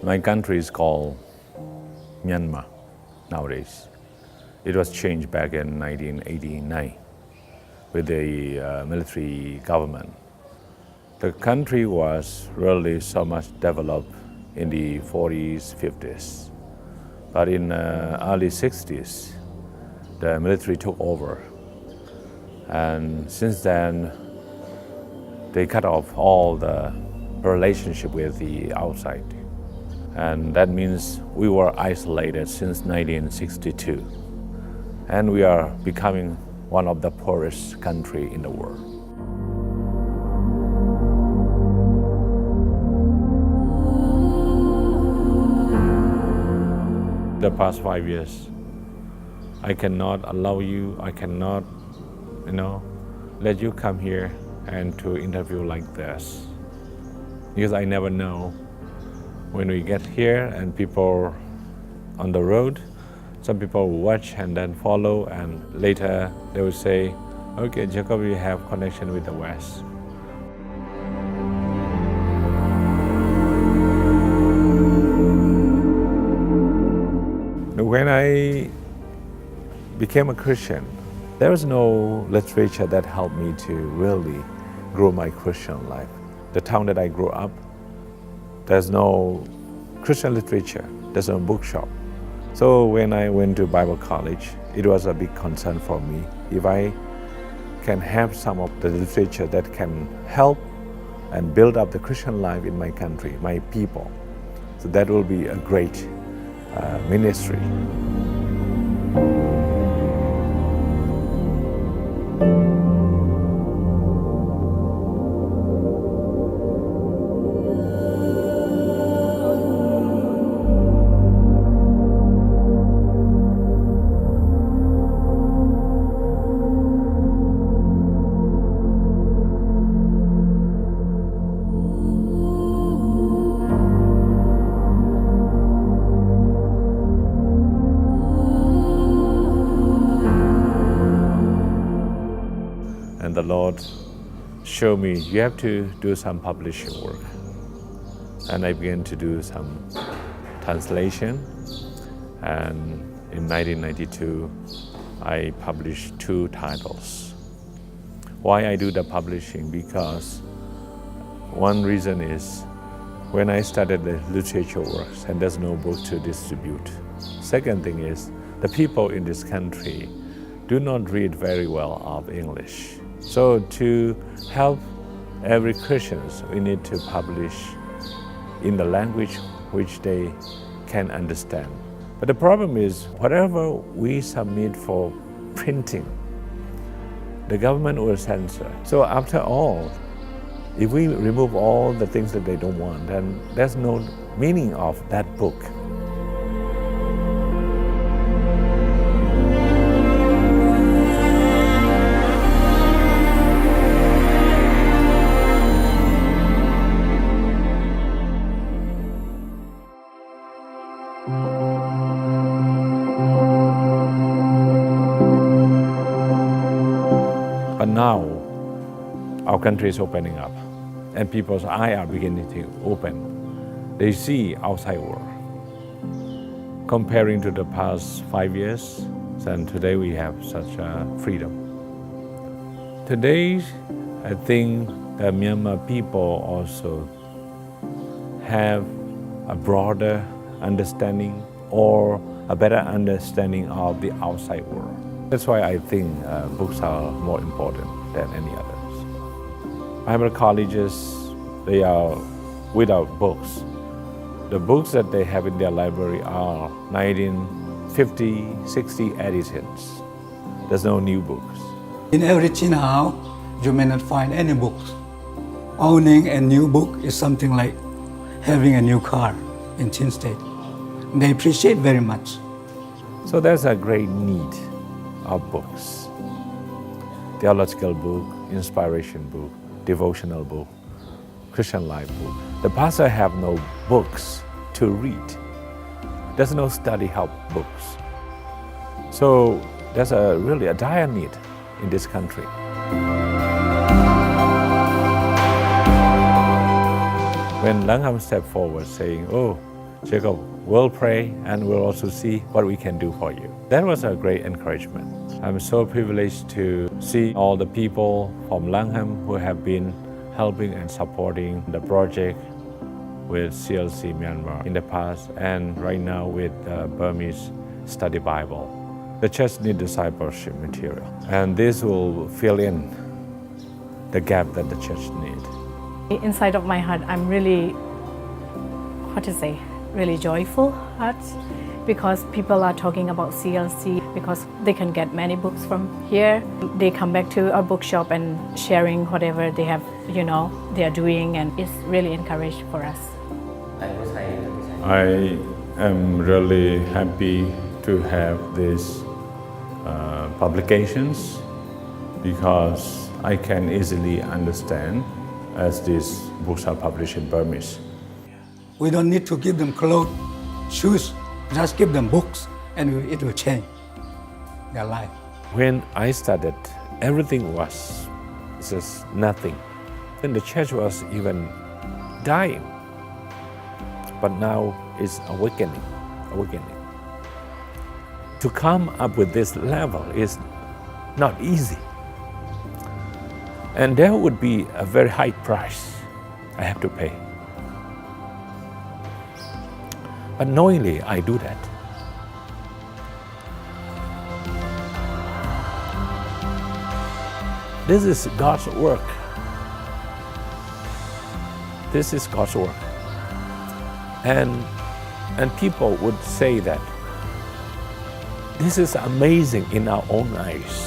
My country is called Myanmar nowadays. It was changed back in 1989 with the military government. The country was really so much developed in the 40s, 50s. But in early 60s, the military took over. And since then, they cut off all the relationship with the outside. And that means we were isolated since 1962. And we are becoming one of the poorest countries in the world. The past 5 years, I cannot allow you, I cannot, let you come here and to interview like this. Because I never know when we get here and people on the road, some people will watch and then follow, and later they will say, okay, Jacob, we have connection with the West. When I became a Christian, there was no literature that helped me to really grow my Christian life. The town that I grew up, there's no Christian literature, there's no bookshop. So when I went to Bible college, it was a big concern for me. If I can have some of the literature that can help and build up the Christian life in my country, my people, so that will be a great ministry. And the Lord showed me, you have to do some publishing work. And I began to do some translation. And in 1992, I published 2 titles. Why I do the publishing? Because one reason is when I started the literature works and there's no book to distribute. Second thing is the people in this country do not read very well of English. So to help every Christian, we need to publish in the language which they can understand. But the problem is, whatever we submit for printing, the government will censor. So after all, if we remove all the things that they don't want, then there's no meaning of that book. But now, our country is opening up, and people's eyes are beginning to open. They see outside world. Comparing to the past 5 years, and today we have such a freedom. Today, I think the Myanmar people also have a broader understanding or a better understanding of the outside world. That's why I think books are more important than any others. Bible colleges, they are without books. The books that they have in their library are 1950, 60 editions. There's no new books. In every Chin house, you may not find any books. Owning a new book is something like having a new car in Chin State. They appreciate very much. So there's a great need of books. Theological book, inspiration book, devotional book, Christian life book. The pastor have no books to read. There's no study help books. So there's really a dire need in this country. When Langham stepped forward saying, oh, Jacob, we'll pray and we'll also see what we can do for you. That was a great encouragement. I'm so privileged to see all the people from Langham who have been helping and supporting the project with CLC Myanmar in the past and right now with the Burmese Study Bible. The church needs discipleship material, and this will fill in the gap that the church needs. Inside of my heart, I'm really, really joyful heart, because people are talking about CLC, because they can get many books from here. They come back to our bookshop and sharing whatever they have, they are doing, and it's really encouraged for us. I am really happy to have these publications because I can easily understand as these books are published in Burmese. We don't need to give them clothes, shoes, just give them books and it will change their life. When I started, everything was just nothing. Then the church was even dying. But now it's awakening. To come up with this level is not easy. And there would be a very high price I have to pay. But knowingly, I do that. This is God's work. This is God's work. And people would say that this is amazing in our own eyes.